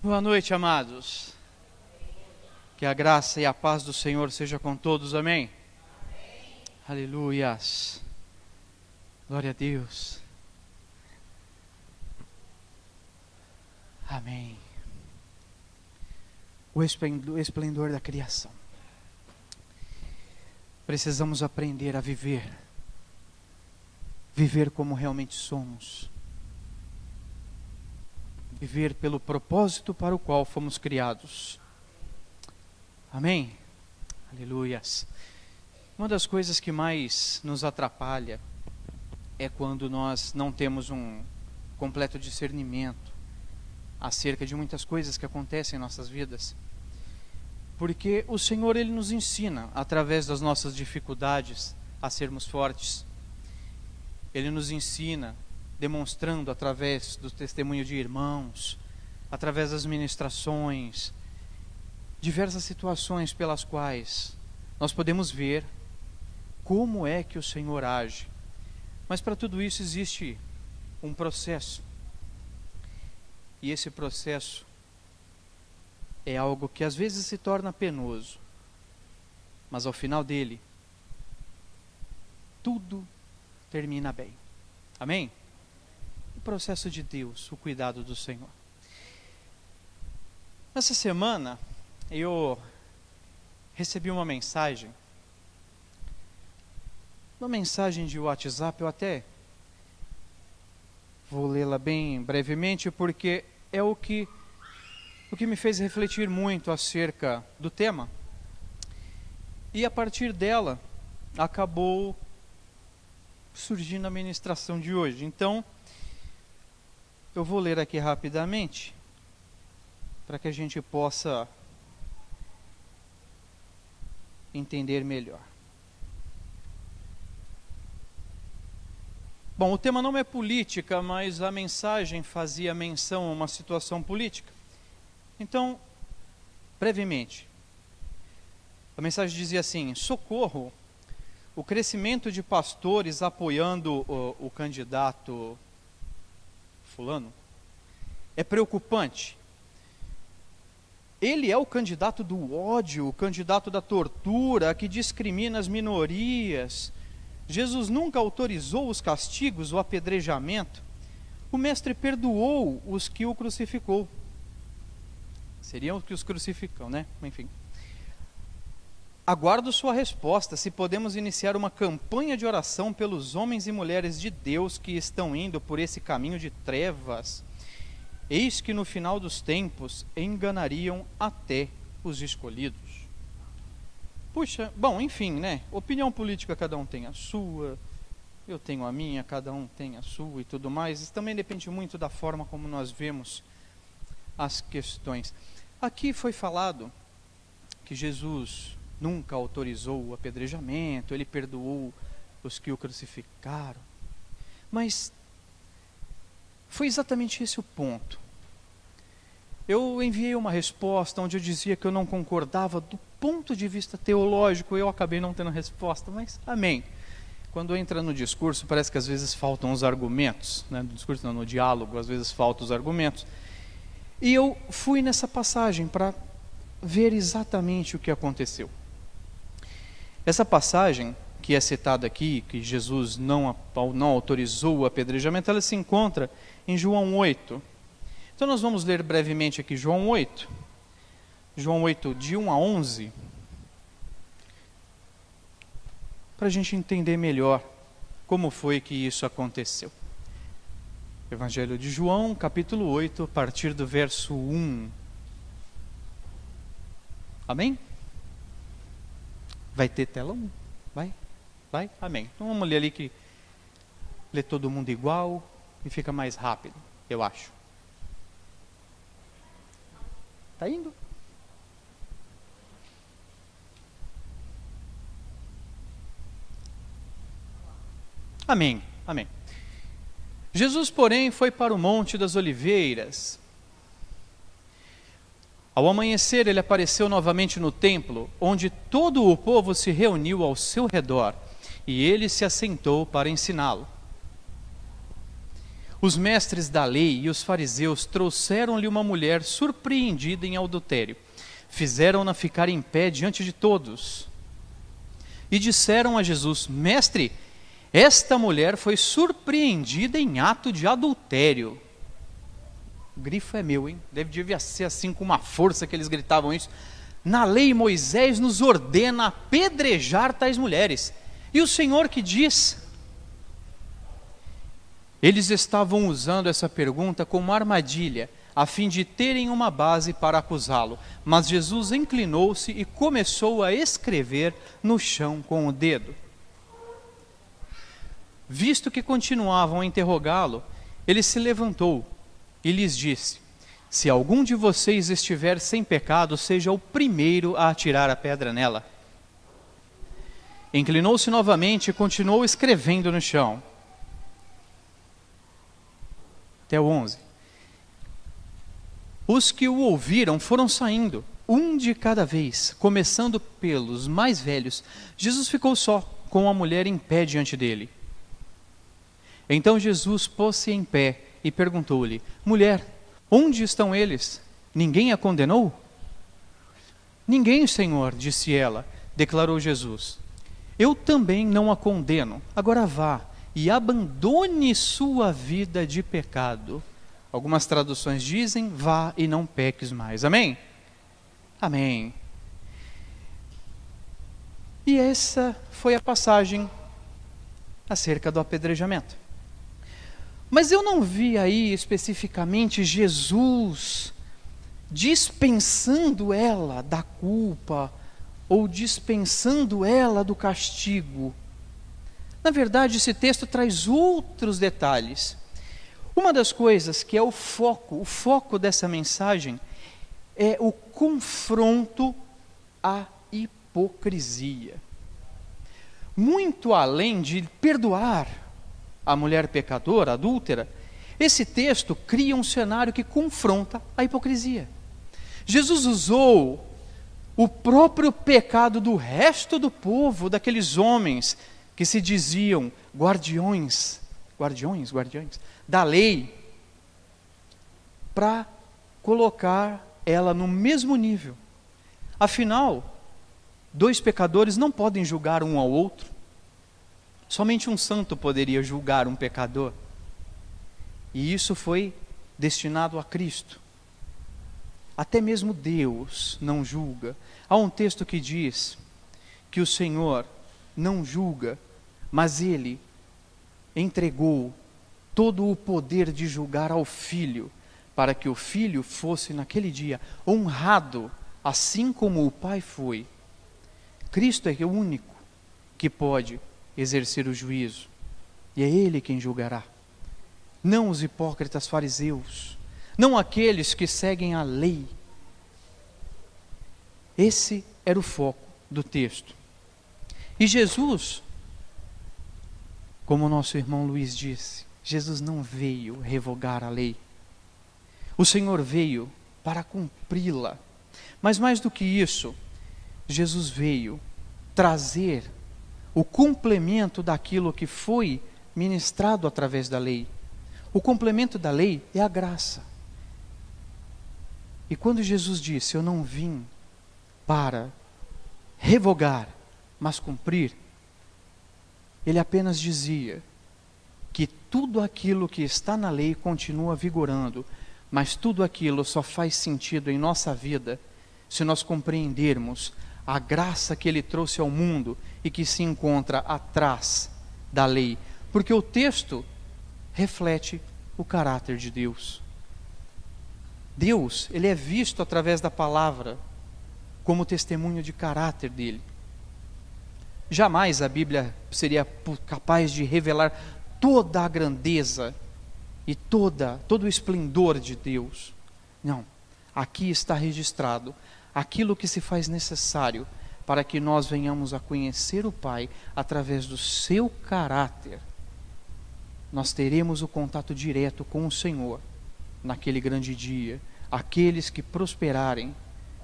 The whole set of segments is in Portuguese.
Boa noite, amados. Que a graça e a paz do Senhor seja com todos, amém? Amém. Aleluias. Glória a Deus. Amém. O esplendor da criação. Precisamos aprender a viver. Viver como realmente somos. Viver pelo propósito para o qual fomos criados. Amém? Aleluias. Uma das coisas que mais nos atrapalha é quando nós não temos um completo discernimento acerca de muitas coisas que acontecem em nossas vidas. Porque o Senhor, Ele nos ensina, através das nossas dificuldades, a sermos fortes. Ele nos ensina demonstrando através do testemunho de irmãos, através das ministrações, diversas situações pelas quais nós podemos ver como é que o Senhor age. Mas para tudo isso existe um processo. E esse processo é algo que às vezes se torna penoso, mas ao final dele, tudo termina bem. Amém? O processo de Deus, o cuidado do Senhor. Essa semana eu recebi uma mensagem de WhatsApp. Eu até vou lê-la bem brevemente, porque é o que me fez refletir muito acerca do tema. E a partir dela acabou surgindo a ministração de hoje. Então eu vou ler aqui rapidamente, para que a gente possa entender melhor. Bom, o tema não é política, mas a mensagem fazia menção a uma situação política. Então, brevemente, a mensagem dizia assim: socorro, o crescimento de pastores apoiando o candidato fulano é preocupante. Ele é o candidato do ódio, o candidato da tortura, que discrimina as minorias. Jesus nunca autorizou os castigos, o apedrejamento. O mestre perdoou os que o crucificou. Seriam os que os crucificam, né? Enfim. Aguardo sua resposta, se podemos iniciar uma campanha de oração pelos homens e mulheres de Deus que estão indo por esse caminho de trevas. Eis que no final dos tempos enganariam até os escolhidos. Puxa, bom, enfim, né? Opinião política, cada um tem a sua, eu tenho a minha, cada um tem a sua e tudo mais. Isso também depende muito da forma como nós vemos as questões. Aqui foi falado que Jesus nunca autorizou o apedrejamento, ele perdoou os que o crucificaram. Mas foi exatamente esse o ponto. Eu enviei uma resposta onde eu dizia que eu não concordava do ponto de vista teológico. Eu acabei não tendo resposta, mas amém. Quando entra no discurso, parece que às vezes faltam os argumentos, né? No discurso não, no diálogo, às vezes faltam os argumentos. E eu fui nessa passagem para ver exatamente o que aconteceu. Essa passagem que é citada aqui, que Jesus não autorizou o apedrejamento, ela se encontra em João 8. Então nós vamos ler brevemente aqui João 8. João 8, de 1 a 11. Para a gente entender melhor como foi que isso aconteceu. Evangelho de João, capítulo 8, a partir do verso 1. Amém? Vai ter tela 1? Vai? Amém. Então vamos ler ali que lê todo mundo igual e fica mais rápido, eu acho. Tá indo? Amém. Jesus, porém, foi para o Monte das Oliveiras. Ao amanhecer, ele apareceu novamente no templo, onde todo o povo se reuniu ao seu redor, e ele se assentou para ensiná-lo. Os mestres da lei e os fariseus trouxeram-lhe uma mulher surpreendida em adultério. Fizeram-na ficar em pé diante de todos. E disseram a Jesus: Mestre, esta mulher foi surpreendida em ato de adultério. O grifo é meu, hein? Devia ser assim com uma força que eles gritavam isso. Na lei Moisés nos ordena apedrejar tais mulheres. E o Senhor que diz? Eles estavam usando essa pergunta como armadilha, a fim de terem uma base para acusá-lo. Mas Jesus inclinou-se e começou a escrever no chão com o dedo. Visto que continuavam a interrogá-lo, ele se levantou e lhes disse: Se algum de vocês estiver sem pecado, seja o primeiro a atirar a pedra nela. Inclinou-se novamente e continuou escrevendo no chão. Até o 11. Os que o ouviram foram saindo, um de cada vez, começando pelos mais velhos. Jesus ficou só, com a mulher em pé diante dele. Então Jesus pôs-se em pé e perguntou-lhe: Mulher, onde estão eles? Ninguém a condenou? Ninguém, Senhor, disse ela. Declarou Jesus: Eu também não a condeno. Agora vá e abandone sua vida de pecado. Algumas traduções dizem: vá e não peques mais. Amém? Amém. E essa foi a passagem acerca do apedrejamento. Mas eu não vi aí especificamente Jesus dispensando ela da culpa ou dispensando ela do castigo. Na verdade, esse texto traz outros detalhes. Uma das coisas que é o foco dessa mensagem é o confronto à hipocrisia. Muito além de perdoar a mulher pecadora, adúltera, esse texto cria um cenário que confronta a hipocrisia. Jesus usou o próprio pecado do resto do povo, daqueles homens que se diziam guardiões da lei, para colocar ela no mesmo nível. Afinal, dois pecadores não podem julgar um ao outro. Somente um santo poderia julgar um pecador. E isso foi destinado a Cristo. Até mesmo Deus não julga. Há um texto que diz que o Senhor não julga, mas Ele entregou todo o poder de julgar ao Filho, para que o Filho fosse naquele dia honrado, assim como o Pai foi. Cristo é o único que pode exercer o juízo, e é Ele quem julgará, não os hipócritas fariseus, não aqueles que seguem a lei. Esse era o foco do texto. E Jesus, como o nosso irmão Luiz disse, Jesus não veio revogar a lei. O Senhor veio para cumpri-la. Mas mais do que isso, Jesus veio trazer o complemento daquilo que foi ministrado através da lei. O complemento da lei é a graça. E quando Jesus disse: eu não vim para revogar, mas cumprir, ele apenas dizia que tudo aquilo que está na lei continua vigorando, mas tudo aquilo só faz sentido em nossa vida se nós compreendermos a graça que Ele trouxe ao mundo e que se encontra atrás da lei. Porque o texto reflete o caráter de Deus. Deus, Ele é visto através da palavra como testemunho de caráter dEle. Jamais a Bíblia seria capaz de revelar toda a grandeza e todo o esplendor de Deus. Não, aqui está registrado aquilo que se faz necessário para que nós venhamos a conhecer o Pai através do seu caráter. Nós teremos o contato direto com o Senhor naquele grande dia. Aqueles que prosperarem,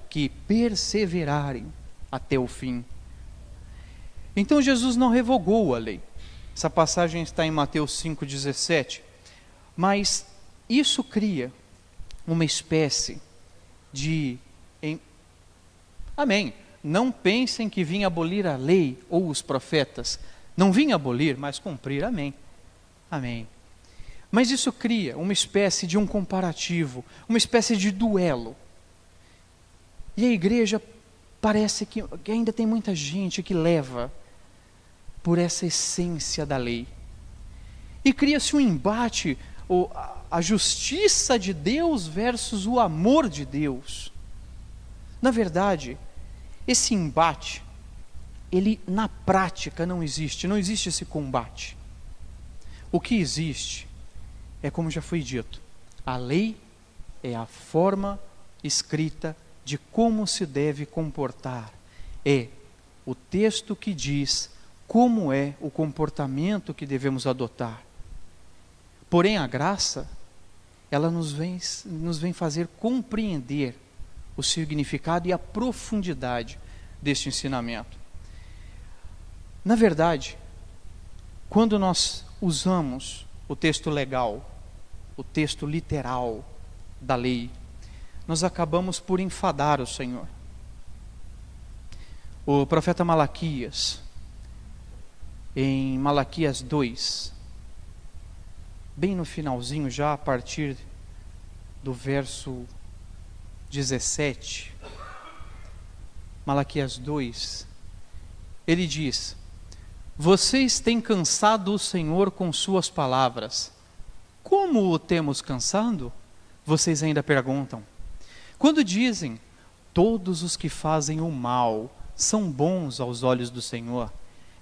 que perseverarem até o fim. Então Jesus não revogou a lei. Essa passagem está em Mateus 5,17. Mas isso cria uma espécie de... Amém. Não pensem que vim abolir a lei ou os profetas. Não vim abolir, mas cumprir. Amém. Amém. Mas isso cria uma espécie de um comparativo, uma espécie de duelo. E a igreja parece que ainda tem muita gente que leva por essa essência da lei. E cria-se um embate, a justiça de Deus versus o amor de Deus. Na verdade, esse embate, ele na prática não existe esse combate. O que existe é, como já foi dito, a lei é a forma escrita de como se deve comportar. É o texto que diz como é o comportamento que devemos adotar. Porém, a graça, ela nos vem fazer compreender o significado e a profundidade deste ensinamento. Na verdade, quando nós usamos o texto legal, o texto literal da lei, nós acabamos por enfadar o Senhor. O profeta Malaquias, em Malaquias 2, bem no finalzinho, já a partir do verso 17, Malaquias 2, ele diz: vocês têm cansado o Senhor com suas palavras. Como o temos cansado? Vocês ainda perguntam. Quando dizem, todos os que fazem o mal são bons aos olhos do Senhor,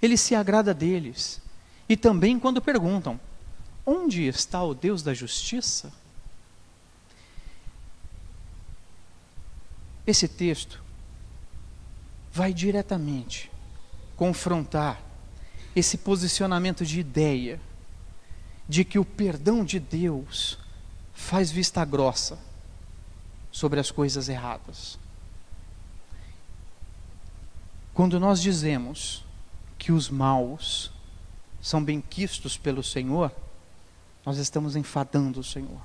Ele se agrada deles. E também quando perguntam, onde está o Deus da justiça? Esse texto vai diretamente confrontar esse posicionamento de ideia de que o perdão de Deus faz vista grossa sobre as coisas erradas. Quando nós dizemos que os maus são benquistos pelo Senhor, nós estamos enfadando o Senhor.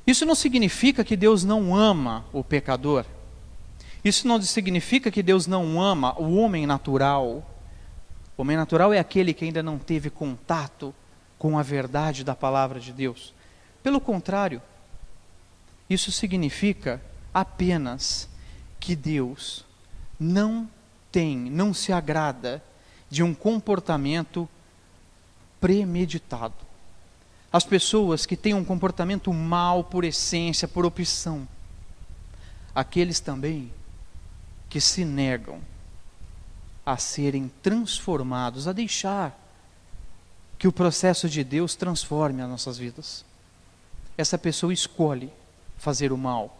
Isso não significa que Deus não ama o pecador. Isso não significa que Deus não ama o homem natural. O homem natural é aquele que ainda não teve contato com a verdade da palavra de Deus. Pelo contrário, isso significa apenas que Deus não se agrada de um comportamento premeditado. As pessoas que têm um comportamento mau por essência, por opção, aqueles também que se negam a serem transformados, a deixar que o processo de Deus transforme as nossas vidas. Essa pessoa escolhe fazer o mal.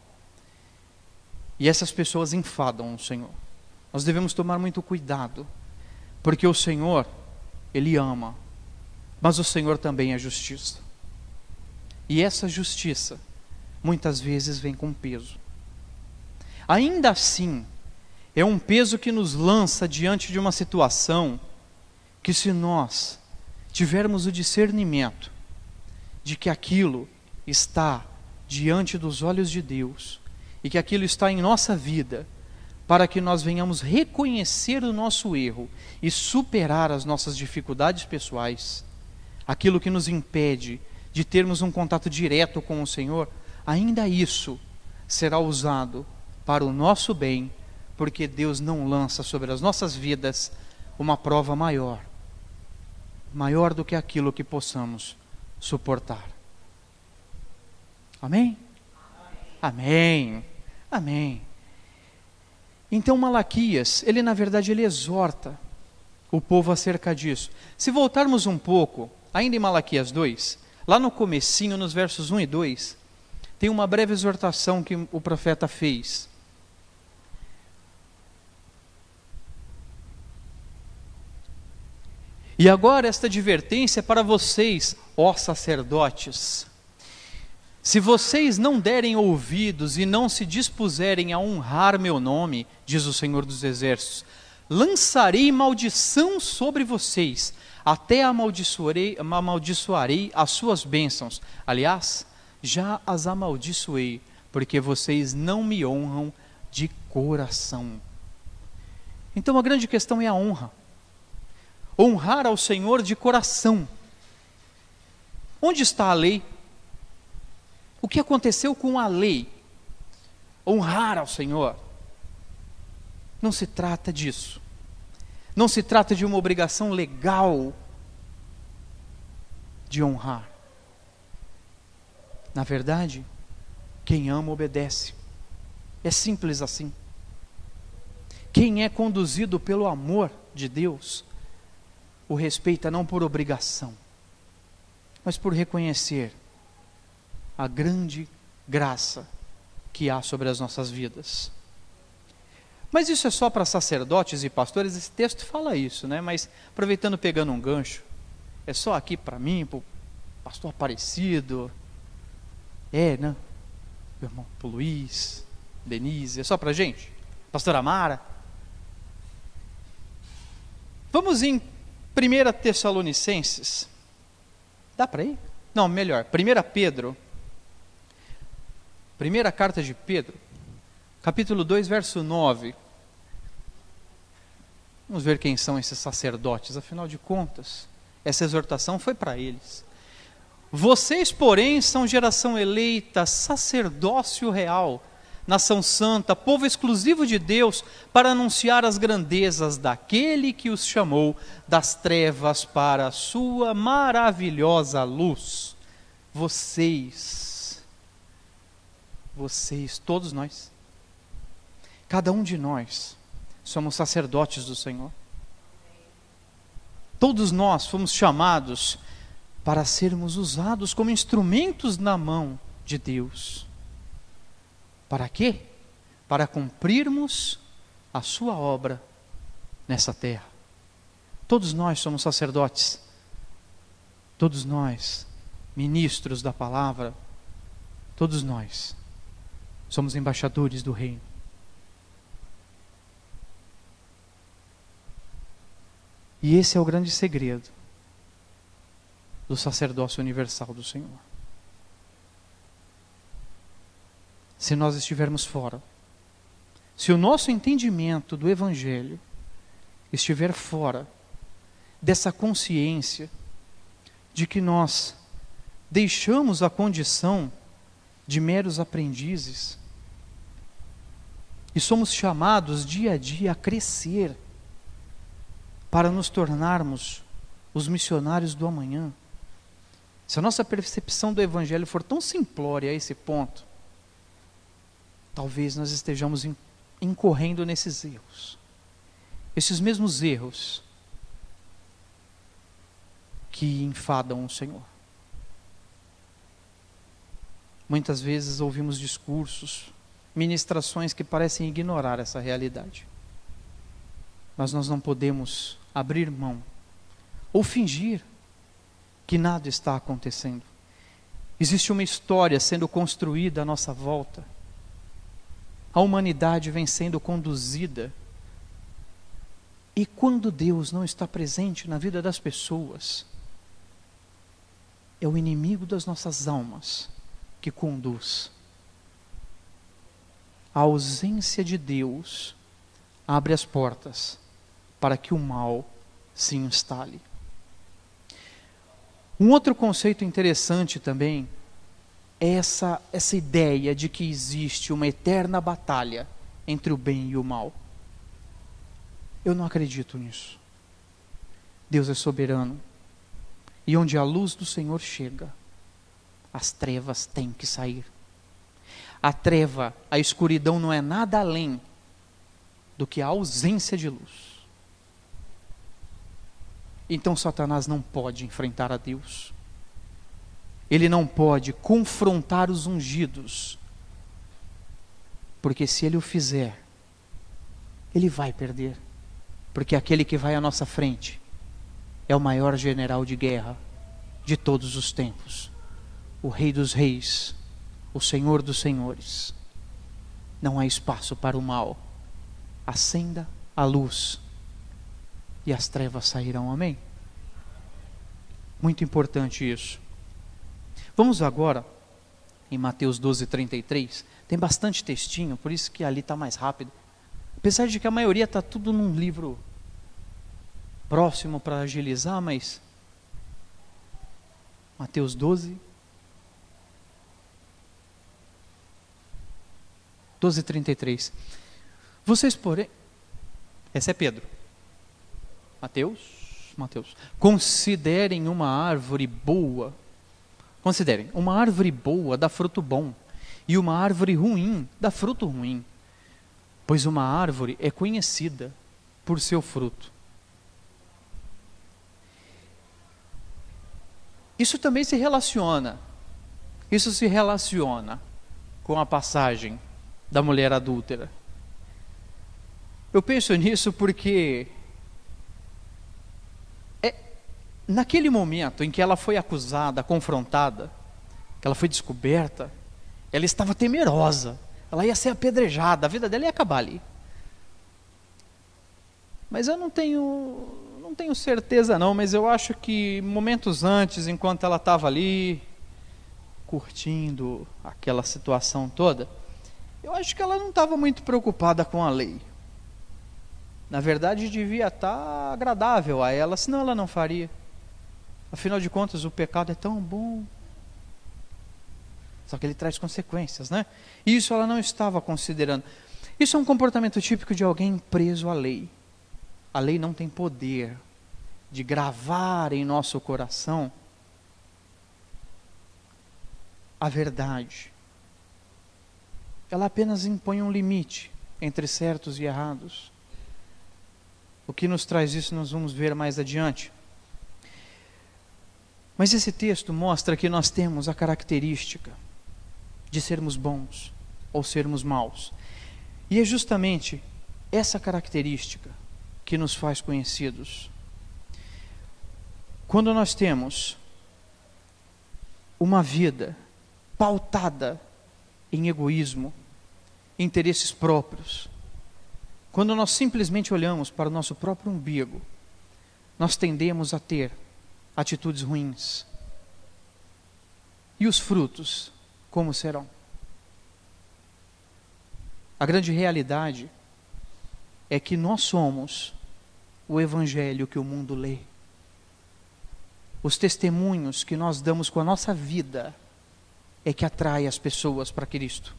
E essas pessoas enfadam o Senhor. Nós devemos tomar muito cuidado, porque o Senhor, Ele ama, mas o Senhor também é justiça. E essa justiça, muitas vezes, vem com peso. Ainda assim, é um peso que nos lança diante de uma situação que, se nós tivermos o discernimento de que aquilo está diante dos olhos de Deus e que aquilo está em nossa vida, para que nós venhamos reconhecer o nosso erro e superar as nossas dificuldades pessoais, aquilo que nos impede de termos um contato direto com o Senhor, ainda isso será usado para o nosso bem, porque Deus não lança sobre as nossas vidas uma prova maior do que aquilo que possamos suportar. Amém? Amém. Amém. Então Malaquias, ele na verdade exorta o povo acerca disso. Se voltarmos um pouco, ainda em Malaquias 2, lá no comecinho, nos versos 1 e 2, tem uma breve exortação que o profeta fez. E agora esta advertência é para vocês, ó sacerdotes. Se vocês não derem ouvidos e não se dispuserem a honrar meu nome, diz o Senhor dos Exércitos, lançarei maldição sobre vocês, até amaldiçoarei as suas bênçãos. Aliás, já as amaldiçoei, porque vocês não me honram de coração. Então a grande questão é a honra. Honrar ao Senhor de coração. Onde está a lei? O que aconteceu com a lei? Honrar ao Senhor. Não se trata disso. Não se trata de uma obrigação legal de honrar. Na verdade, quem ama obedece. É simples assim. Quem é conduzido pelo amor de Deus, o respeita não por obrigação, mas por reconhecer a grande graça que há sobre as nossas vidas. Mas isso é só para sacerdotes e pastores? Esse texto fala isso, né? Mas aproveitando, pegando um gancho, é só aqui para mim, para o pastor Aparecido, né? Meu irmão, para o Luiz, Denise, é só para a gente? Pastora Mara? Vamos em 1 Tessalonicenses. Dá para ir? Não, melhor, 1 Pedro. Primeira carta de Pedro, capítulo 2, verso 9. Vamos ver quem são esses sacerdotes. Afinal de contas, essa exortação foi para eles. Vocês, porém, são geração eleita, sacerdócio real, nação santa, povo exclusivo de Deus, para anunciar as grandezas daquele que os chamou das trevas para a sua maravilhosa luz. Vocês, todos nós, cada um de nós, somos sacerdotes do Senhor. Todos nós fomos chamados para sermos usados como instrumentos na mão de Deus. Para quê? Para cumprirmos a sua obra nessa terra. Todos nós somos sacerdotes. Todos nós, ministros da palavra. Todos nós somos embaixadores do reino. E esse é o grande segredo do sacerdócio universal do Senhor. Se nós estivermos fora, se o nosso entendimento do Evangelho estiver fora dessa consciência de que nós deixamos a condição de meros aprendizes e somos chamados dia a dia a crescer para nos tornarmos os missionários do amanhã. Se a nossa percepção do Evangelho for tão simplória a esse ponto, talvez nós estejamos incorrendo nesses erros. Esses mesmos erros que enfadam o Senhor. Muitas vezes ouvimos discursos, ministrações que parecem ignorar essa realidade. Mas nós não podemos abrir mão ou fingir que nada está acontecendo. Existe uma história sendo construída à nossa volta. A humanidade vem sendo conduzida. E quando Deus não está presente na vida das pessoas, é o inimigo das nossas almas que conduz. A ausência de Deus abre as portas para que o mal se instale. Um outro conceito interessante também é essa ideia de que existe uma eterna batalha entre o bem e o mal. Eu não acredito nisso. Deus é soberano. E onde a luz do Senhor chega, as trevas têm que sair. A treva, a escuridão não é nada além do que a ausência de luz. Então Satanás não pode enfrentar a Deus. Ele não pode confrontar os ungidos. Porque se ele o fizer, ele vai perder. Porque aquele que vai à nossa frente é o maior general de guerra de todos os tempos. O Rei dos Reis, o Senhor dos Senhores. Não há espaço para o mal. Acenda a luz e as trevas sairão. Amém? Muito importante isso. Vamos agora em Mateus 12:33. Tem bastante textinho, por isso que ali está mais rápido. Apesar de que a maioria está tudo num livro próximo para agilizar, mas Mateus 12:33. Vocês, porém, essa é Pedro. Mateus. Considerem uma árvore boa dá fruto bom, e uma árvore ruim dá fruto ruim, pois uma árvore é conhecida por seu fruto. Isso também se relaciona com a passagem da mulher adúltera. Eu penso nisso porque naquele momento em que ela foi acusada, confrontada, que ela foi descoberta, ela estava temerosa, ela ia ser apedrejada, a vida dela ia acabar ali. Mas eu não tenho certeza não, mas eu acho que momentos antes, enquanto ela estava ali, curtindo aquela situação toda, eu acho que ela não estava muito preocupada com a lei. Na verdade, devia estar agradável a ela, senão ela não faria. Afinal de contas, o pecado é tão bom. Só que ele traz consequências, né? E isso ela não estava considerando. Isso é um comportamento típico de alguém preso à lei. A lei não tem poder de gravar em nosso coração a verdade. Ela apenas impõe um limite entre certos e errados. O que nos traz isso nós vamos ver mais adiante. Mas esse texto mostra que nós temos a característica de sermos bons ou sermos maus. E é justamente essa característica que nos faz conhecidos. Quando nós temos uma vida pautada em egoísmo, interesses próprios, quando nós simplesmente olhamos para o nosso próprio umbigo, nós tendemos a ter atitudes ruins. E os frutos, como serão? A grande realidade é que nós somos o evangelho que o mundo lê. Os testemunhos que nós damos com a nossa vida é que atrai as pessoas para Cristo.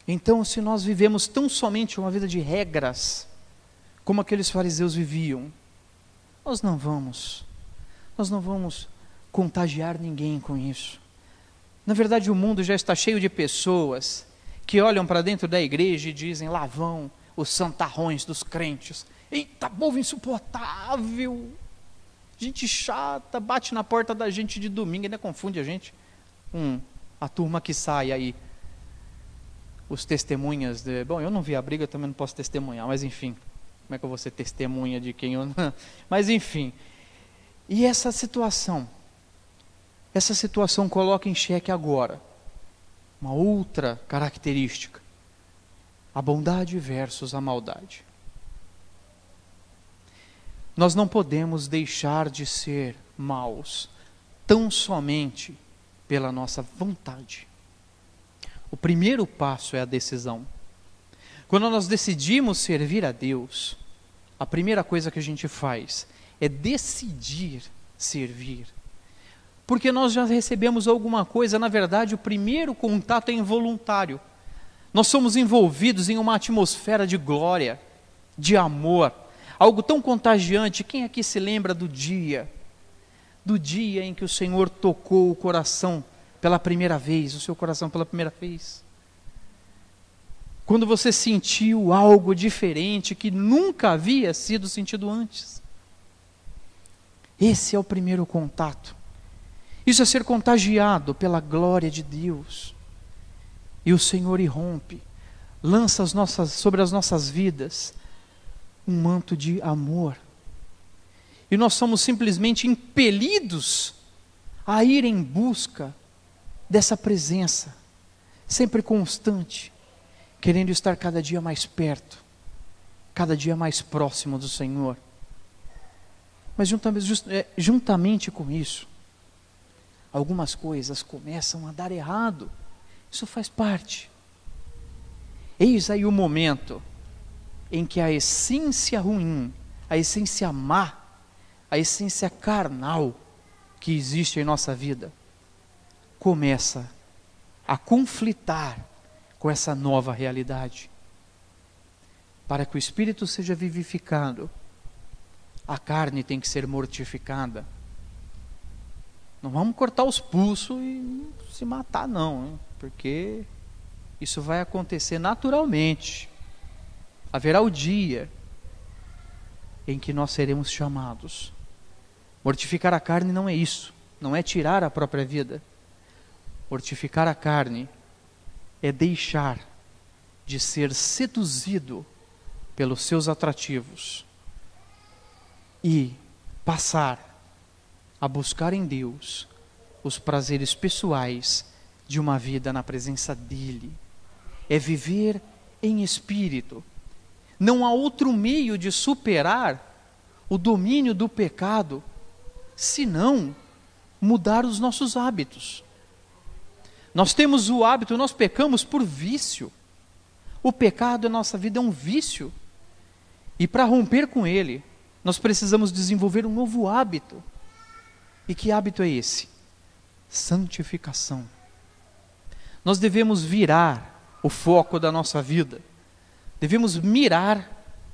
Então, se nós vivemos tão somente uma vida de regras, como aqueles fariseus viviam, nós não vamos contagiar ninguém com isso. Na verdade, o mundo já está cheio de pessoas que olham para dentro da igreja e dizem: lá vão os santarrões dos crentes. Eita, povo insuportável, gente chata, bate na porta da gente de domingo, ainda confunde a gente. A turma que sai aí, os testemunhas de... Bom, eu não vi a briga, eu também não posso testemunhar, mas enfim, como é que eu vou ser testemunha de quem eu não... Mas enfim, e essa situação coloca em xeque agora uma outra característica: a bondade versus a maldade. Nós não podemos deixar de ser maus tão somente pela nossa vontade. O primeiro passo é a decisão. Quando nós decidimos servir a Deus, a primeira coisa que a gente faz é decidir servir. Porque nós já recebemos alguma coisa, na verdade, o primeiro contato é involuntário. Nós somos envolvidos em uma atmosfera de glória, de amor, algo tão contagiante. Quem aqui se lembra do dia em que o Senhor tocou o coração pela primeira vez, o seu coração pela primeira vez? Quando você sentiu algo diferente que nunca havia sido sentido antes. Esse é o primeiro contato. Isso é ser contagiado pela glória de Deus. E o Senhor irrompe, lança sobre as nossas vidas um manto de amor. E nós somos simplesmente impelidos a ir em busca dessa presença, sempre constante, querendo estar cada dia mais perto, cada dia mais próximo do Senhor. Mas juntamente com isso, algumas coisas começam a dar errado. Isso faz parte. Eis aí o momento em que a essência ruim, a essência má, a essência carnal que existe em nossa vida, começa a conflitar com essa nova realidade. Para que o espírito seja vivificado, a carne tem que ser mortificada. Não vamos cortar os pulsos e se matar não, hein? Porque isso vai acontecer naturalmente. Haverá o dia em que nós seremos chamados. Mortificar a carne não é isso, não é tirar a própria vida. Mortificar a carne é deixar de ser seduzido pelos seus atrativos e passar a buscar em Deus os prazeres pessoais de uma vida na presença dEle. É viver em espírito. Não há outro meio de superar o domínio do pecado, senão mudar os nossos hábitos. Nós temos o hábito, nós pecamos por vício. O pecado em nossa vida é um vício. E para romper com ele, nós precisamos desenvolver um novo hábito. E que hábito é esse? Santificação. Nós devemos virar o foco da nossa vida. Devemos mirar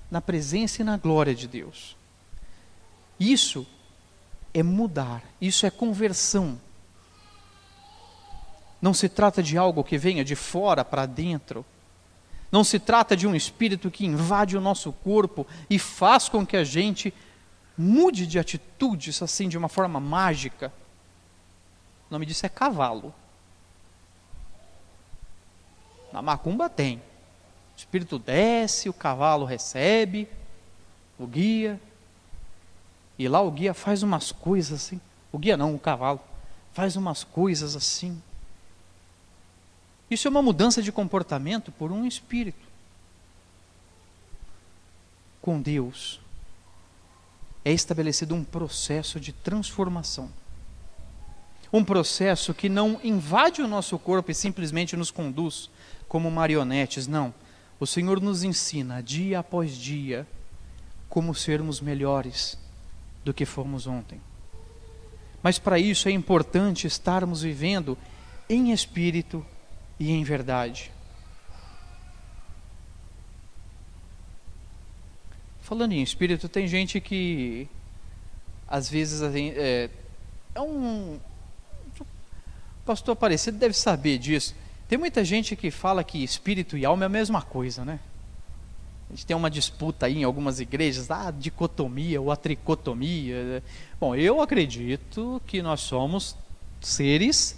na presença e na glória de Deus. Isso é mudar, isso é conversão. Não se trata de algo que venha de fora para dentro. Não se trata de um espírito que invade o nosso corpo e faz com que a gente mude de atitudes assim de uma forma mágica. O nome disso é cavalo. Na macumba tem. O espírito desce, o cavalo recebe, o guia. E lá o guia faz umas coisas assim. O guia não, o cavalo. Faz umas coisas assim. Isso é uma mudança de comportamento por um espírito. Com Deus, é estabelecido um processo de transformação. Um processo que não invade o nosso corpo e simplesmente nos conduz como marionetes, não. O Senhor nos ensina, dia após dia, como sermos melhores do que fomos ontem. Mas para isso é importante estarmos vivendo em espírito e em verdade. Falando em espírito, tem gente que às vezes o pastor Aparecido deve saber disso. Tem muita gente que fala que espírito e alma é a mesma coisa, né? A gente tem uma disputa aí em algumas igrejas, a dicotomia ou a tricotomia. Bom, eu acredito que nós somos seres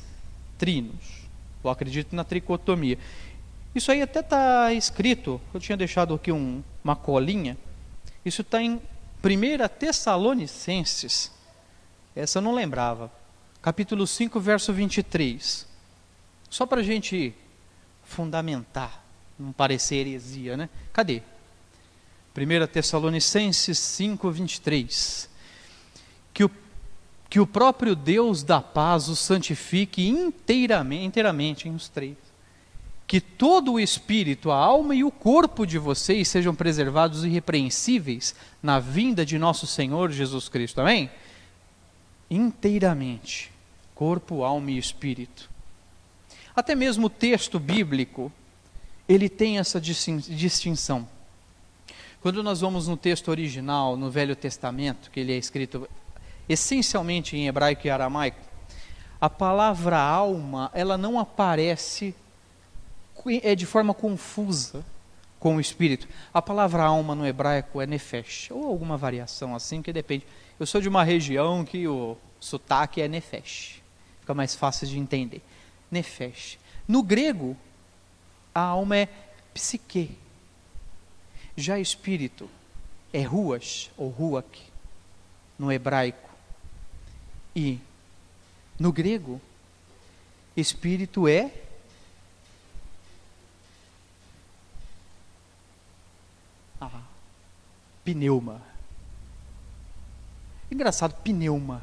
trinos. Eu acredito na tricotomia. Isso aí até está escrito, eu tinha deixado aqui uma colinha. Isso está em 1 Tessalonicenses. Essa eu não lembrava. Capítulo 5, verso 23. Só para a gente fundamentar, não parecer heresia, né? Cadê? 1 Tessalonicenses 5, 23. Que o próprio Deus da paz os santifique inteiramente, em os três. Que todo o espírito, a alma e o corpo de vocês sejam preservados irrepreensíveis na vinda de nosso Senhor Jesus Cristo. Amém? Inteiramente. Corpo, alma e espírito. Até mesmo o texto bíblico, ele tem essa distinção. Quando nós vamos no texto original, no Velho Testamento, que ele é escrito essencialmente em hebraico e aramaico, a palavra alma, ela não aparece de forma confusa com o espírito. A palavra alma no hebraico é nefesh, ou alguma variação assim, que depende. Eu sou de uma região que o sotaque é nefesh, fica mais fácil de entender. Nefesh. No grego, a alma é psique. Já espírito é ruach, ou ruach, no hebraico. E no grego, espírito é pneuma. Engraçado, pneuma.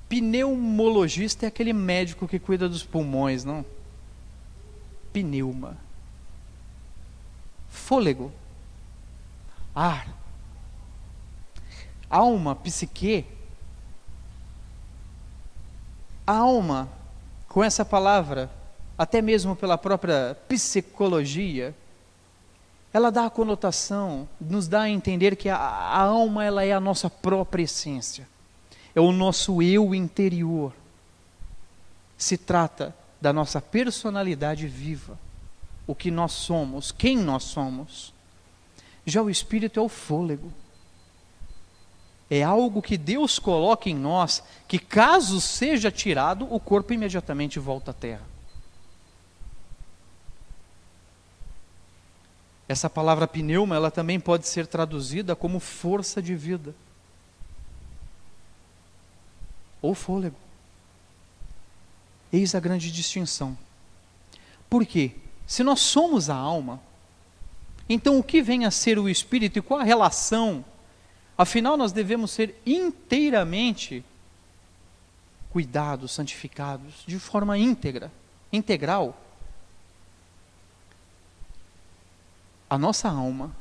Pneumologista é aquele médico que cuida dos pulmões, não? Pneuma. Fôlego. Ar. Alma, psique. Alma, com essa palavra, até mesmo pela própria psicologia, ela dá a conotação, nos dá a entender que a alma, ela é a nossa própria essência, é o nosso eu interior. Se trata da nossa personalidade viva, o que nós somos, quem nós somos. Já o espírito é o fôlego, é algo que Deus coloca em nós, que caso seja tirado, o corpo imediatamente volta à terra. Essa palavra pneuma, ela também pode ser traduzida como força de vida, ou fôlego. Eis a grande distinção. Por quê? Se nós somos a alma, então o que vem a ser o espírito e qual a relação? Afinal, nós devemos ser inteiramente cuidados, santificados, de forma íntegra, integral. A nossa alma,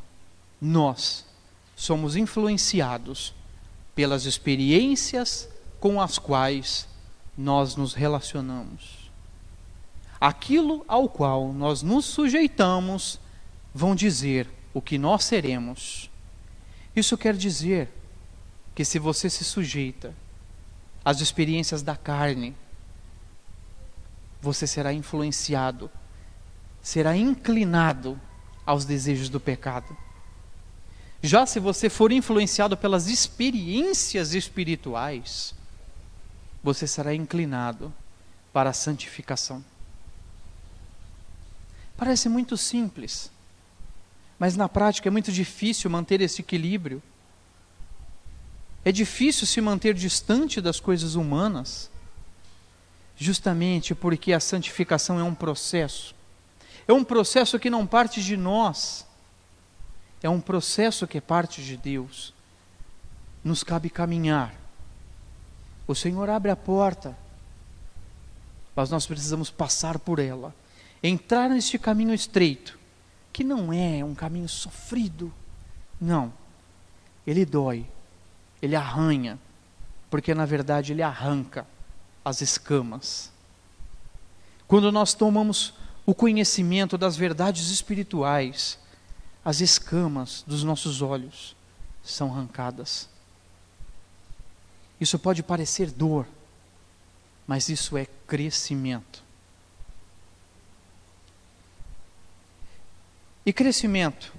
nós somos influenciados pelas experiências com as quais nós nos relacionamos. Aquilo ao qual nós nos sujeitamos vão dizer o que nós seremos. Isso quer dizer que se você se sujeita às experiências da carne, você será influenciado, será inclinado aos desejos do pecado. Já se você for influenciado pelas experiências espirituais, você será inclinado para a santificação. Parece muito simples, mas na prática é muito difícil manter esse equilíbrio. É difícil se manter distante das coisas humanas, justamente porque a santificação é um processo. É um processo que não parte de nós, é um processo que parte de Deus. Nos cabe caminhar. O Senhor abre a porta, mas nós precisamos passar por ela, entrar neste caminho estreito, que não é um caminho sofrido, não, ele dói, ele arranha, porque na verdade ele arranca as escamas. Quando nós tomamos o conhecimento das verdades espirituais, as escamas dos nossos olhos são arrancadas. Isso pode parecer dor, mas isso é crescimento. E crescimento?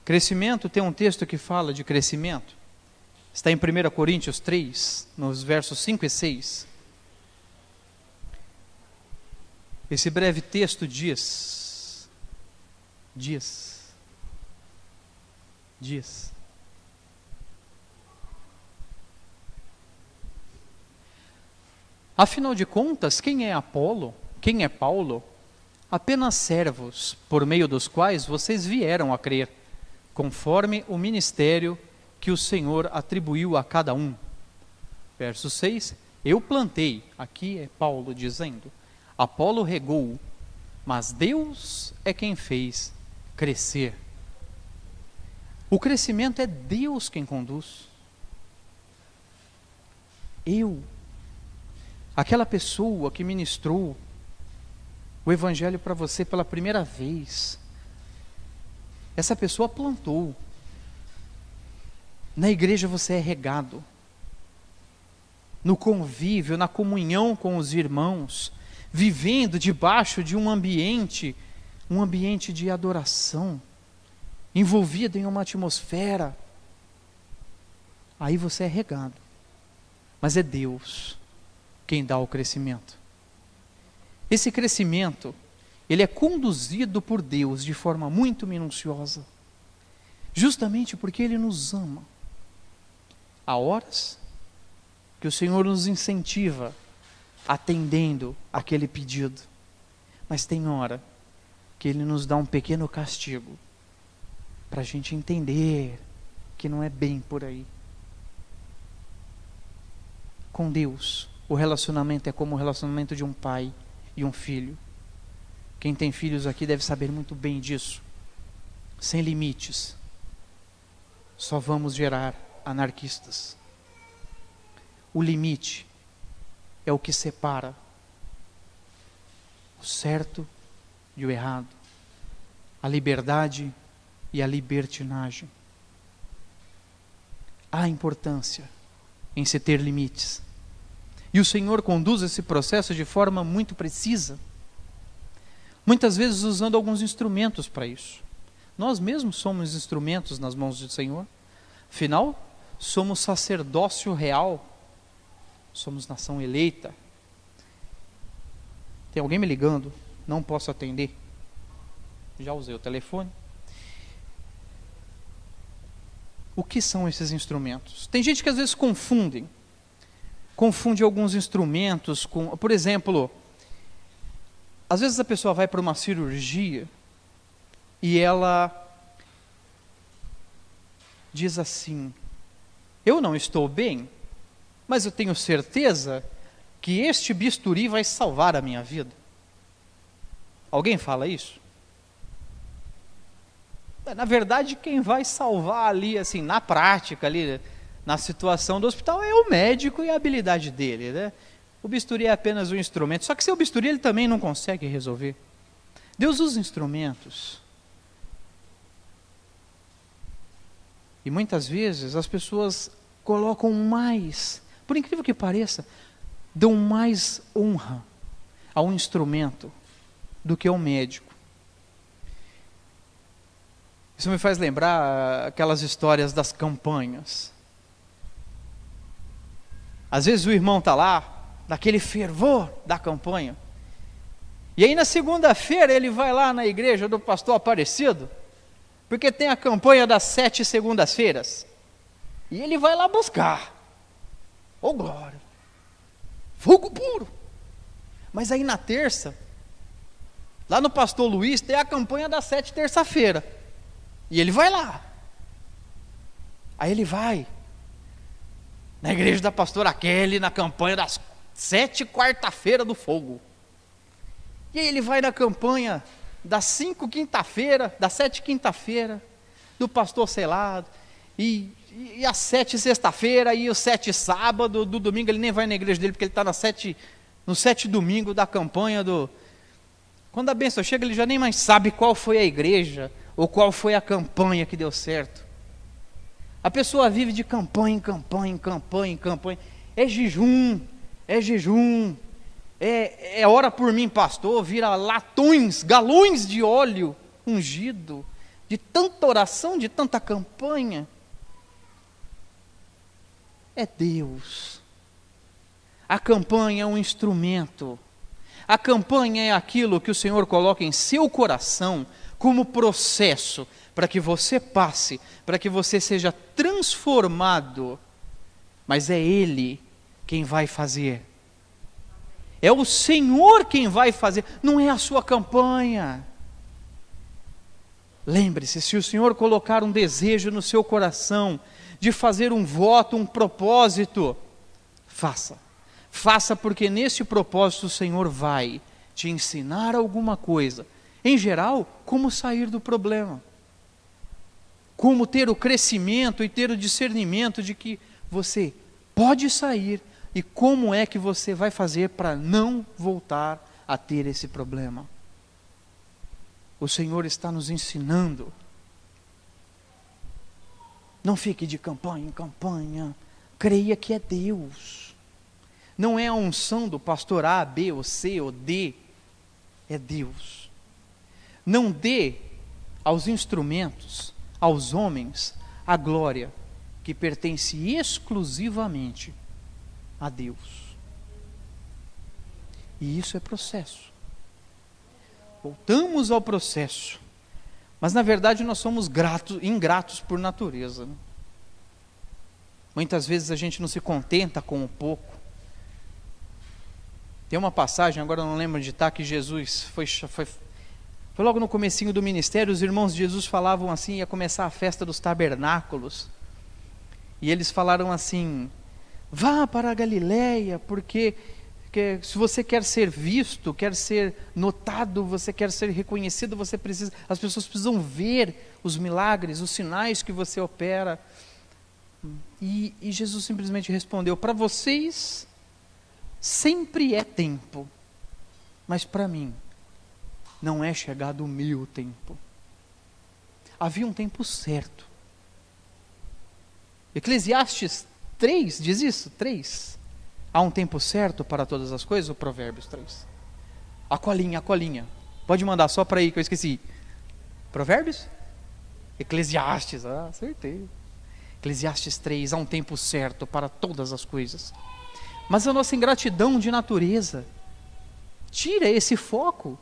Crescimento, tem um texto que fala de crescimento. Está em 1 Coríntios 3, nos versos 5 e 6. Esse breve texto diz. Afinal de contas, quem é Apolo? Quem é Paulo? Apenas servos, por meio dos quais vocês vieram a crer, conforme o ministério que o Senhor atribuiu a cada um. Verso 6, eu plantei, aqui é Paulo dizendo, Apolo regou, mas Deus é quem fez crescer. O crescimento é Deus quem conduz. Aquela pessoa que ministrou o evangelho para você pela primeira vez, essa pessoa plantou. Na igreja você é regado, no convívio, na comunhão com os irmãos, vivendo debaixo de um ambiente de adoração, envolvido em uma atmosfera, aí você é regado, mas é Deus quem dá o crescimento. Esse crescimento, ele é conduzido por Deus de forma muito minuciosa, justamente porque Ele nos ama. Há horas que o Senhor nos incentiva atendendo aquele pedido, mas tem hora que Ele nos dá um pequeno castigo, para a gente entender que não é bem por aí. Com Deus, o relacionamento é como o relacionamento de um pai e um filho. Quem tem filhos aqui deve saber muito bem disso. Sem limites, só vamos gerar anarquistas. O limite é o que separa o certo e o errado, a liberdade e a libertinagem. Há importância em se ter limites. E o Senhor conduz esse processo de forma muito precisa, muitas vezes usando alguns instrumentos para isso. Nós mesmos somos instrumentos nas mãos do Senhor. Afinal, somos sacerdócio real, somos nação eleita. Tem alguém me ligando? Não posso atender. Já usei o telefone. O que são esses instrumentos? Tem gente que às vezes confunde alguns instrumentos com, por exemplo, às vezes a pessoa vai para uma cirurgia e ela diz assim: eu não estou bem, mas eu tenho certeza que este bisturi vai salvar a minha vida. Alguém fala isso? Na verdade, quem vai salvar ali, assim, na prática, ali, na situação do hospital, é o médico e a habilidade dele, né? O bisturi é apenas um instrumento. Só que seu bisturi ele também não consegue resolver. Deus usa instrumentos. E muitas vezes as pessoas colocam mais, por incrível que pareça, dão mais honra ao instrumento do que ao médico. Isso me faz lembrar aquelas histórias das campanhas. Às vezes o irmão está lá, naquele fervor da campanha, e aí na segunda-feira ele vai lá na igreja do pastor Aparecido, porque tem a campanha das 7 segundas-feiras, e ele vai lá buscar. Oh glória, fogo puro. Mas aí na terça, lá no pastor Luiz, tem a campanha das 7 terça-feira, e ele vai lá. Aí ele vai na igreja da pastora Kelly, na campanha das 7 quarta-feira do fogo. E aí ele vai na campanha das 5 quinta-feira, das 7 quinta-feira, do pastor Selado, e as 7 sexta-feira, e os 7 sábado, do domingo ele nem vai na igreja dele, porque ele está no 7 domingo da campanha do... Quando a bênção chega, ele já nem mais sabe qual foi a igreja, ou qual foi a campanha que deu certo. A pessoa vive de campanha em campanha, em campanha, em campanha. É jejum, é ora por mim, pastor, vira latões, galões de óleo ungido, de tanta oração, de tanta campanha. É Deus. A campanha é um instrumento. A campanha é aquilo que o Senhor coloca em seu coração como processo para que você passe, para que você seja transformado. Mas é Ele quem vai fazer. É o Senhor quem vai fazer, não é a sua campanha. Lembre-se, se o Senhor colocar um desejo no seu coração de fazer um voto, um propósito, faça. Faça, porque nesse propósito o Senhor vai te ensinar alguma coisa. Em geral, como sair do problema. Como ter o crescimento e ter o discernimento de que você pode sair e como é que você vai fazer para não voltar a ter esse problema. O Senhor está nos ensinando. Não fique de campanha em campanha. Creia que é Deus. Não é a unção do pastor A, B, ou C, ou D. É Deus. Não dê aos instrumentos, aos homens, a glória que pertence exclusivamente a Deus. E isso é processo. Voltamos ao processo. Mas na verdade nós somos ingratos por natureza, né? Muitas vezes a gente não se contenta com o pouco. Tem uma passagem, agora eu não lembro de estar, que Jesus foi logo no comecinho do ministério. Os irmãos de Jesus falavam assim, ia começar a festa dos tabernáculos, e eles falaram assim: Vá para a Galileia, porque se você quer ser visto, quer ser notado, você quer ser reconhecido, as pessoas precisam ver os milagres, os sinais que você opera. E Jesus simplesmente respondeu: para vocês sempre é tempo, mas para mim não é chegado o meu tempo. Havia um tempo certo. Eclesiastes 3 diz isso, 3. Há um tempo certo para todas as coisas, o Provérbios 3. A colinha. Pode mandar só para aí que eu esqueci. Provérbios? Eclesiastes, acertei. Eclesiastes 3, há um tempo certo para todas as coisas. Mas a nossa ingratidão de natureza tira esse foco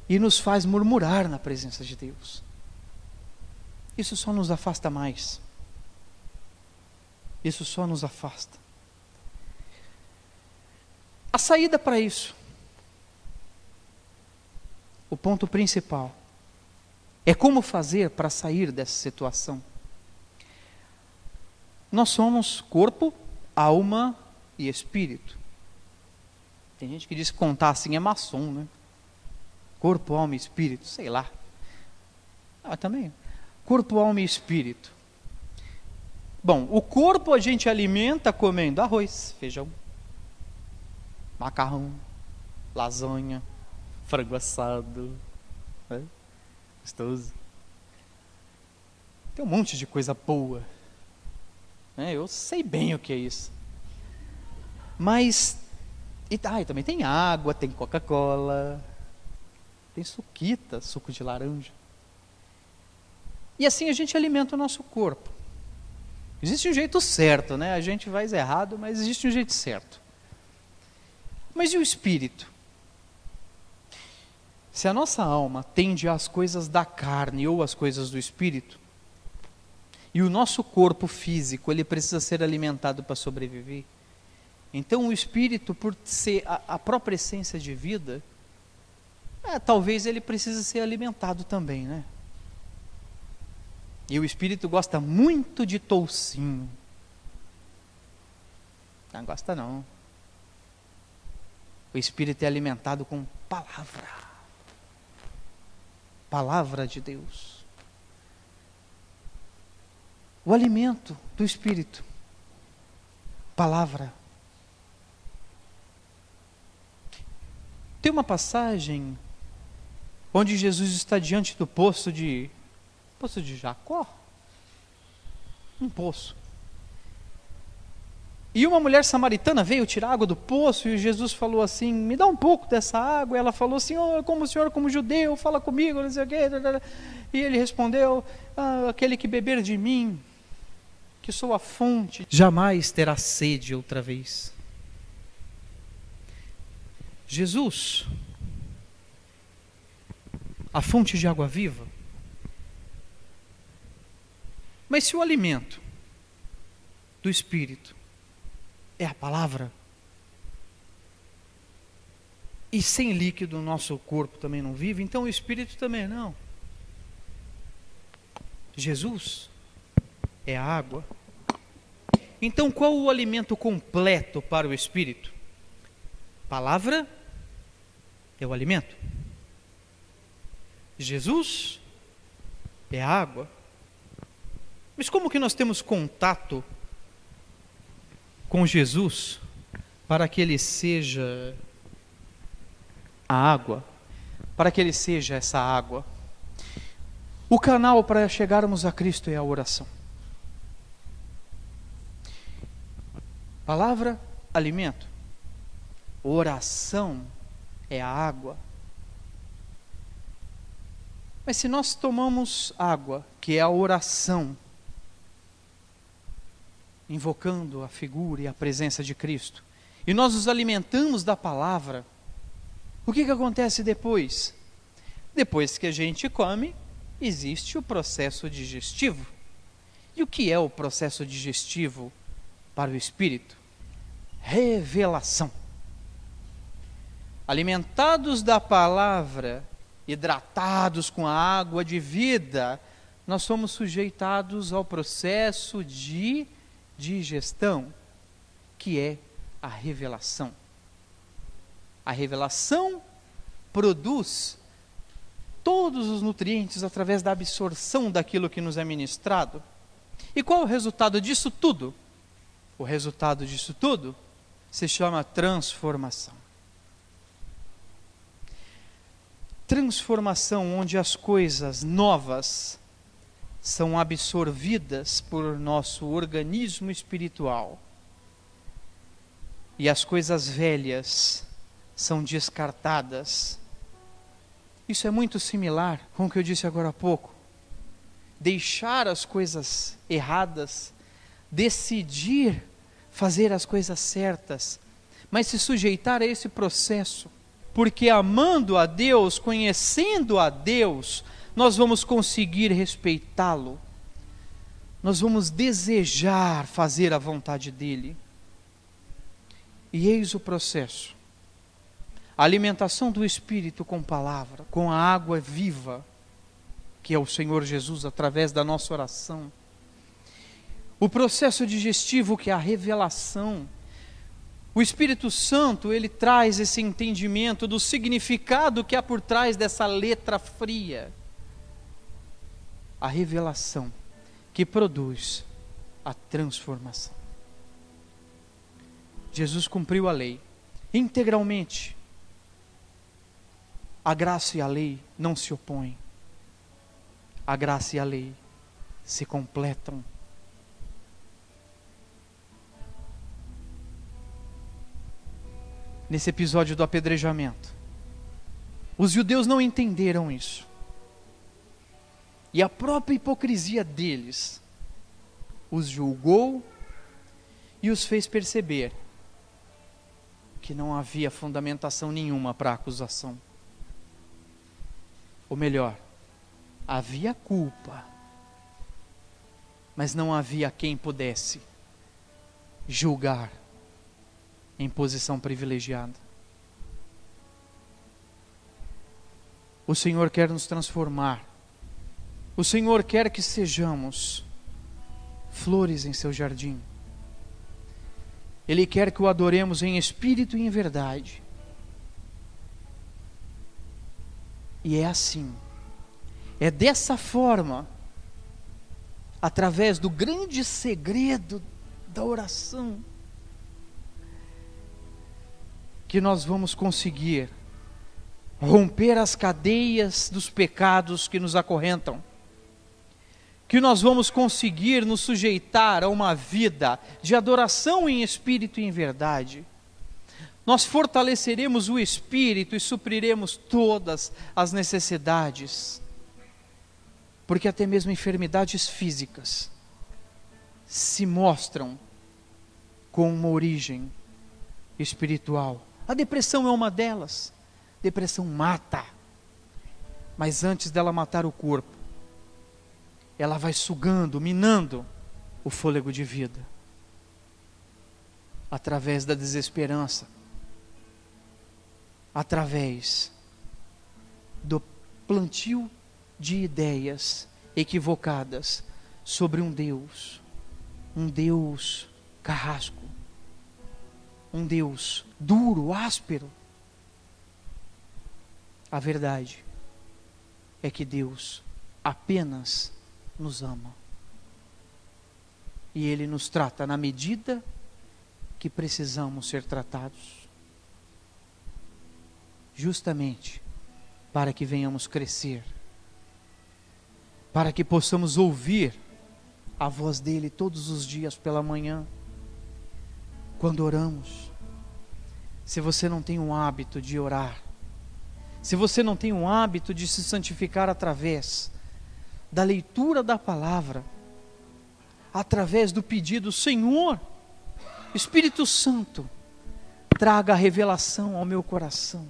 e nos faz murmurar na presença de Deus. Isso só nos afasta mais. Isso só nos afasta. A saída para isso, o ponto principal, é como fazer para sair dessa situação. Nós somos corpo, alma e espírito. Tem gente que diz que contar assim é maçom, né? Corpo, alma e espírito, sei lá. Também. Corpo, alma e espírito. Bom, o corpo a gente alimenta comendo arroz, feijão, macarrão, lasanha, frango assado, né? Gostoso. Tem um monte de coisa boa, né? Eu sei bem o que é isso. Mas, e também tem água, tem Coca-Cola, tem suquita, suco de laranja. E assim a gente alimenta o nosso corpo. Existe um jeito certo, né? A gente faz errado, mas existe um jeito certo. Mas e o espírito? Se a nossa alma tende às coisas da carne ou às coisas do espírito, e o nosso corpo físico, ele precisa ser alimentado para sobreviver, então o espírito, por ser a própria essência de vida, talvez ele precise ser alimentado também, né? E o espírito gosta muito de toucinho. Não gosta não. O espírito é alimentado com palavra. Palavra de Deus. O alimento do espírito. Palavra. Tem uma passagem onde Jesus está diante do poço de Jacó? Um poço. E uma mulher samaritana veio tirar água do poço e Jesus falou assim: me dá um pouco dessa água. E ela falou: Senhor, como o senhor, como judeu, fala comigo, não sei o quê. E ele respondeu: aquele que beber de mim, que sou a fonte, jamais terá sede outra vez. Jesus, a fonte de água viva. Mas se o alimento do espírito é a palavra, e sem líquido o nosso corpo também não vive, então o espírito também não. Jesus é a água. Então qual o alimento completo para o espírito? Palavra é o alimento. Jesus é a água. Mas como que nós temos contato com Jesus para que Ele seja a água? Para que Ele seja essa água? O canal para chegarmos a Cristo é a oração. Palavra, alimento. Oração é a água. Mas se nós tomamos água, que é a oração, invocando a figura e a presença de Cristo, e nós nos alimentamos da palavra, o que acontece depois? Depois que a gente come, existe o processo digestivo. E o que é o processo digestivo para o espírito? Revelação. Alimentados da palavra, hidratados com a água de vida, nós somos sujeitados ao processo de digestão. que é a revelação. A revelação produz todos os nutrientes através da absorção daquilo que nos é ministrado. E qual é o resultado disso tudo? O resultado disso tudo se chama transformação. Transformação onde as coisas novas são absorvidas por nosso organismo espiritual e as coisas velhas são descartadas. Isso é muito similar com o que eu disse agora há pouco. Deixar as coisas erradas, decidir fazer as coisas certas, mas se sujeitar a esse processo, porque amando a Deus, conhecendo a Deus, nós vamos conseguir respeitá-lo, nós vamos desejar fazer a vontade dEle. E eis o processo: a alimentação do Espírito com palavra, com a água viva, que é o Senhor Jesus, através da nossa oração. O processo digestivo, que é a revelação. O Espírito Santo, ele traz esse entendimento do significado que há por trás dessa letra fria. A revelação que produz a transformação. Jesus cumpriu a lei integralmente. A graça e a lei não se opõem. A graça e a lei se completam. Nesse episódio do apedrejamento, os judeus não entenderam isso. E a própria hipocrisia deles os julgou e os fez perceber que não havia fundamentação nenhuma para a acusação. Ou melhor, havia culpa, mas não havia quem pudesse julgar em posição privilegiada. O Senhor quer nos transformar. O Senhor quer que sejamos flores em seu jardim. Ele quer que o adoremos em espírito e em verdade. E é assim, é dessa forma, através do grande segredo da oração, que nós vamos conseguir romper as cadeias dos pecados que nos acorrentam, que nós vamos conseguir nos sujeitar a uma vida de adoração em espírito e em verdade. Nós fortaleceremos o espírito e supriremos todas as necessidades, porque até mesmo enfermidades físicas se mostram com uma origem espiritual. A depressão é uma delas. Depressão mata, mas antes dela matar o corpo, ela vai sugando, minando o fôlego de vida, através da desesperança, através do plantio de ideias equivocadas sobre um Deus carrasco, um Deus duro, áspero. A verdade é que Deus apenas nos ama. E Ele nos trata na medida que precisamos ser tratados. Justamente para que venhamos crescer. Para que possamos ouvir a voz dEle todos os dias pela manhã. Quando oramos. Se você não tem um hábito de orar, se você não tem um hábito de se santificar através da leitura da palavra, através do pedido, Senhor, Espírito Santo, traga a revelação ao meu coração,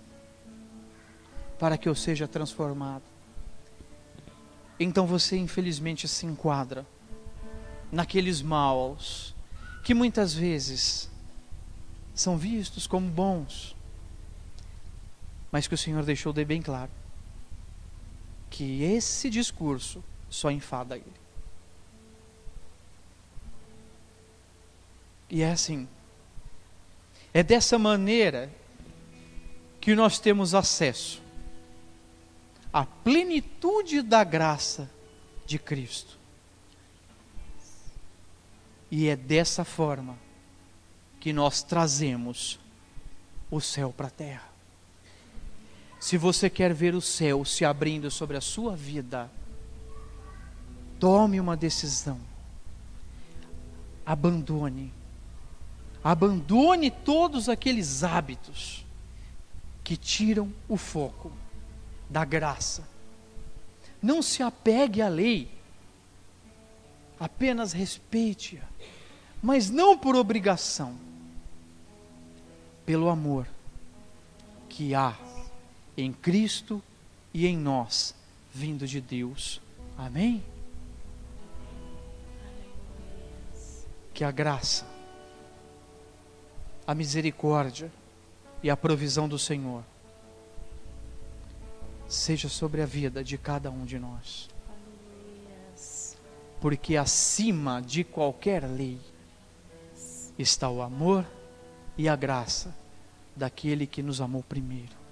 para que eu seja transformado. Então você infelizmente se enquadra naqueles maus, que muitas vezes são vistos como bons, mas que o Senhor deixou de bem claro, que esse discurso só enfada Ele. E é assim, É dessa maneira que nós temos acesso à plenitude da graça de Cristo. E é dessa forma que nós trazemos o céu para a terra. Se você quer ver o céu se abrindo sobre a sua vida, tome uma decisão. Abandone todos aqueles hábitos que tiram o foco da graça. Não se apegue à lei, apenas respeite-a, mas não por obrigação, pelo amor que há em Cristo e em nós, vindo de Deus. Amém? Que a graça, a misericórdia e a provisão do Senhor seja sobre a vida de cada um de nós. Porque acima de qualquer lei está o amor e a graça daquele que nos amou primeiro.